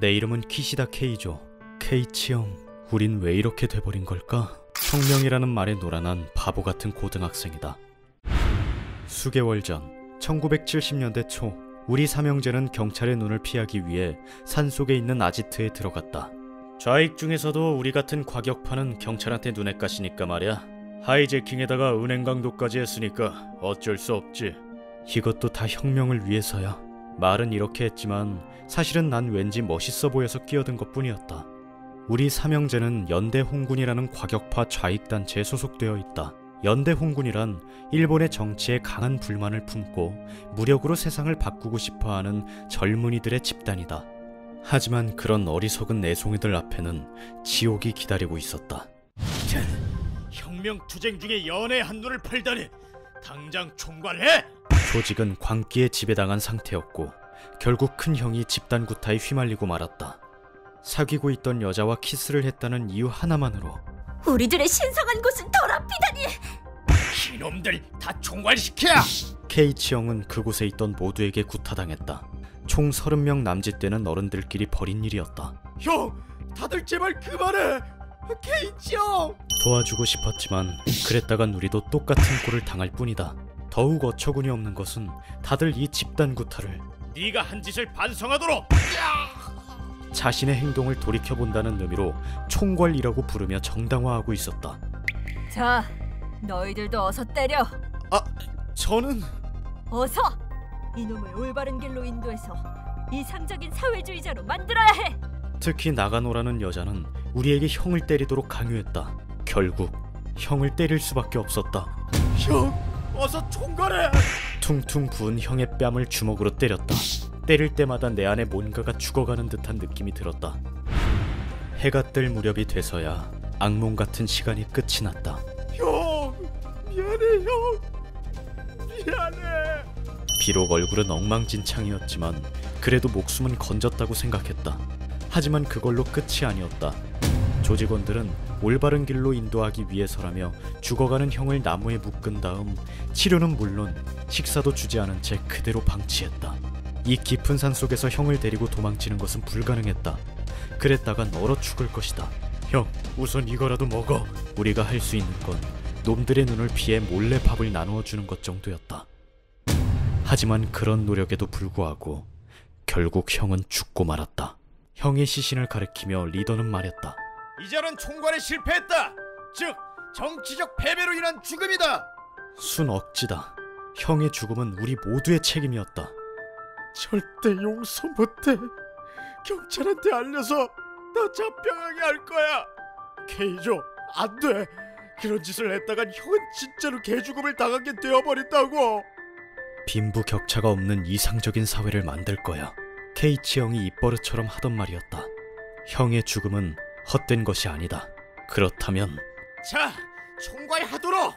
내 이름은 키시다 케이조. 케이치 형, 우린 왜 이렇게 돼버린 걸까? 혁명이라는 말에 놀아난 바보 같은 고등학생이다. 수개월 전 1970년대 초, 우리 삼형제는 경찰의 눈을 피하기 위해 산속에 있는 아지트에 들어갔다. 좌익 중에서도 우리 같은 과격파는 경찰한테 눈에 까시니까 말이야. 하이제킹에다가 은행 강도까지 했으니까 어쩔 수 없지. 이것도 다 혁명을 위해서야. 말은 이렇게 했지만 사실은 난 왠지 멋있어 보여서 끼어든 것뿐이었다. 우리 삼형제는 연대홍군이라는 과격파 좌익단체에 소속되어 있다. 연대홍군이란 일본의 정치에 강한 불만을 품고 무력으로 세상을 바꾸고 싶어하는 젊은이들의 집단이다. 하지만 그런 어리석은 내송이들 앞에는 지옥이 기다리고 있었다. 혁명 투쟁 중에 연애의 한눈을 팔다니, 당장 총괄해! 조직은 광기에 지배당한 상태였고 결국 큰 형이 집단 구타에 휘말리고 말았다. 사귀고 있던 여자와 키스를 했다는 이유 하나만으로 우리들의 신성한 곳은 더럽히다니! 이놈들 다 총괄시켜! 케이치 형은 그곳에 있던 모두에게 구타당했다. 총 30명 남짓되는 어른들끼리 벌인 일이었다. 형! 다들 제발 그만해! 케이치 형! 도와주고 싶었지만 그랬다간 우리도 똑같은 꼴을 당할 뿐이다. 더욱 어처구니 없는 것은 다들 이 집단 구타를 네가 한 짓을 반성하도록! 자신의 행동을 돌이켜본다는 의미로 총괄이라고 부르며 정당화하고 있었다. 자, 너희들도 어서 때려! 저는... 어서! 이놈을 올바른 길로 인도해서 이상적인 사회주의자로 만들어야 해! 특히 나가노라는 여자는 우리에게 형을 때리도록 강요했다. 결국 형을 때릴 수밖에 없었다. 형! 어서 총괄해! 퉁퉁 부은 형의 뺨을 주먹으로 때렸다. 때릴 때마다 내 안에 뭔가가 죽어가는 듯한 느낌이 들었다. 해가 뜰 무렵이 돼서야 악몽 같은 시간이 끝이 났다. 형! 미안해 형! 미안해! 비록 얼굴은 엉망진창이었지만 그래도 목숨은 건졌다고 생각했다. 하지만 그걸로 끝이 아니었다. 조직원들은 올바른 길로 인도하기 위해서라며 죽어가는 형을 나무에 묶은 다음 치료는 물론 식사도 주지 않은 채 그대로 방치했다. 이 깊은 산 속에서 형을 데리고 도망치는 것은 불가능했다. 그랬다간 얼어 죽을 것이다. 형, 우선 이거라도 먹어. 우리가 할 수 있는 건 놈들의 눈을 피해 몰래 밥을 나누어 주는 것 정도였다. 하지만 그런 노력에도 불구하고 결국 형은 죽고 말았다. 형의 시신을 가리키며 리더는 말했다. 이자는 총괄에 실패했다! 즉, 정치적 패배로 인한 죽음이다! 순 억지다. 형의 죽음은 우리 모두의 책임이었다. 절대 용서 못해. 경찰한테 알려서 나 잡혀가게 할 거야. 케이조, 안 돼. 그런 짓을 했다간 형은 진짜로 개죽음을 당하게 되어버린다고. 빈부격차가 없는 이상적인 사회를 만들 거야. 케이치 형이 입버릇처럼 하던 말이었다. 형의 죽음은 헛된 것이 아니다. 그렇다면 자, 총괄하도록!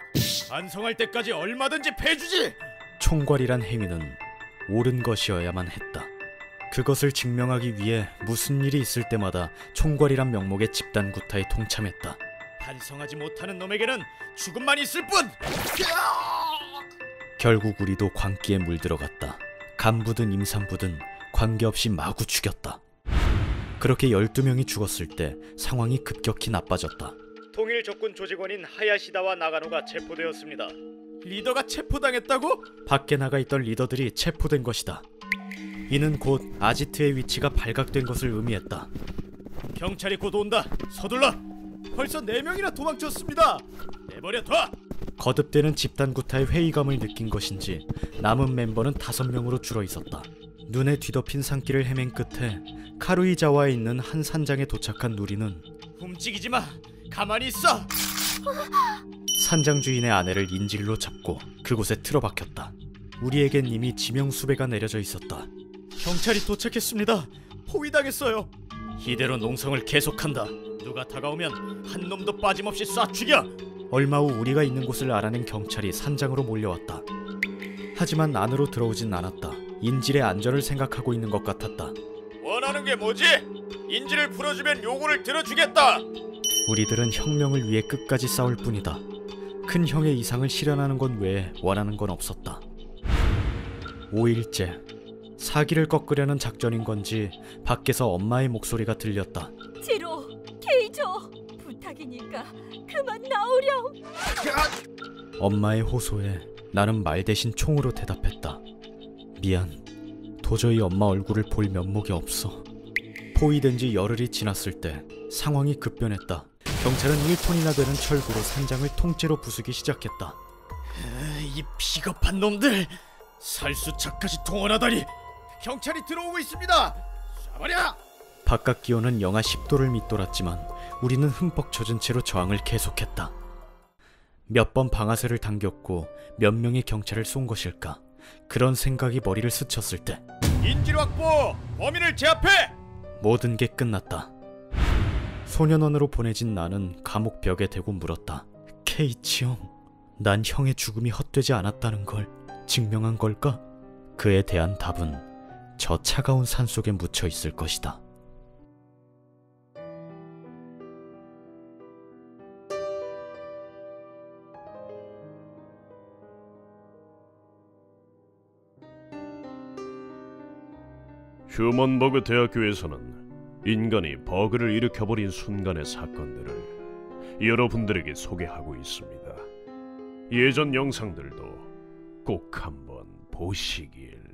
반성할 때까지 얼마든지 패주지! 총괄이란 행위는 옳은 것이어야만 했다. 그것을 증명하기 위해 무슨 일이 있을 때마다 총괄이란 명목의 집단 구타에 동참했다. 반성하지 못하는 놈에게는 죽음만 있을 뿐! 결국 우리도 광기에 물들어갔다. 간부든 임산부든 관계없이 마구 죽였다. 그렇게 12명이 죽었을 때 상황이 급격히 나빠졌다. 통일 적군 조직원인 하야시다와 나가노가 체포되었습니다. 리더가 체포당했다고? 밖에 나가 있던 리더들이 체포된 것이다. 이는 곧 아지트의 위치가 발각된 것을 의미했다. 경찰이 곧 온다. 서둘러. 벌써 4명이나 도망쳤습니다. 내버려둬. 거듭되는 집단 구타의 회의감을 느낀 것인지 남은 멤버는 5명으로 줄어 있었다. 눈에 뒤덮인 산길을 헤맨 끝에 카루이자와에 있는 한 산장에 도착한 누리는 움직이지 마. 가만히 있어. 산장 주인의 아내를 인질로 잡고 그곳에 틀어박혔다. 우리에겐 이미 지명수배가 내려져 있었다. 경찰이 도착했습니다. 포위당했어요. 이대로 농성을 계속한다. 누가 다가오면 한 놈도 빠짐없이 쏴 죽여. 얼마 후 우리가 있는 곳을 알아낸 경찰이 산장으로 몰려왔다. 하지만 안으로 들어오진 않았다. 인질의 안전을 생각하고 있는 것 같았다. 원하는 게 뭐지? 인질을 풀어주면 요구를 들어주겠다. 우리들은 혁명을 위해 끝까지 싸울 뿐이다. 큰 형의 이상을 실현하는 것 외에 원하는 건 없었다. 5일째 사기를 꺾으려는 작전인 건지 밖에서 엄마의 목소리가 들렸다. 지로, 케이조, 부탁이니까 그만 나오렴. 엄마의 호소에 나는 말 대신 총으로 대답했다. 미안. 도저히 엄마 얼굴을 볼 면목이 없어. 포위된 지 열흘이 지났을 때 상황이 급변했다. 경찰은 1톤이나 되는 철구로 산장을 통째로 부수기 시작했다. 이 비겁한 놈들! 살수차까지 동원하다니! 경찰이 들어오고 있습니다! 쏴버려! 바깥 기온은 영하 10도를 밑돌았지만 우리는 흠뻑 젖은 채로 저항을 계속했다. 몇 번 방아쇠를 당겼고 몇 명의 경찰을 쏜 것일까? 그런 생각이 머리를 스쳤을 때 인질 확보! 범인을 제압해! 모든 게 끝났다. 소년원으로 보내진 나는 감옥 벽에 대고 물었다. 케이치 형, 난 형의 죽음이 헛되지 않았다는 걸 증명한 걸까? 그에 대한 답은 저 차가운 산속에 묻혀 있을 것이다. 휴먼버그 대학교에서는 인간이 버그를 일으켜버린 순간의 사건들을 여러분들에게 소개하고 있습니다. 예전 영상들도 꼭 한번 보시길.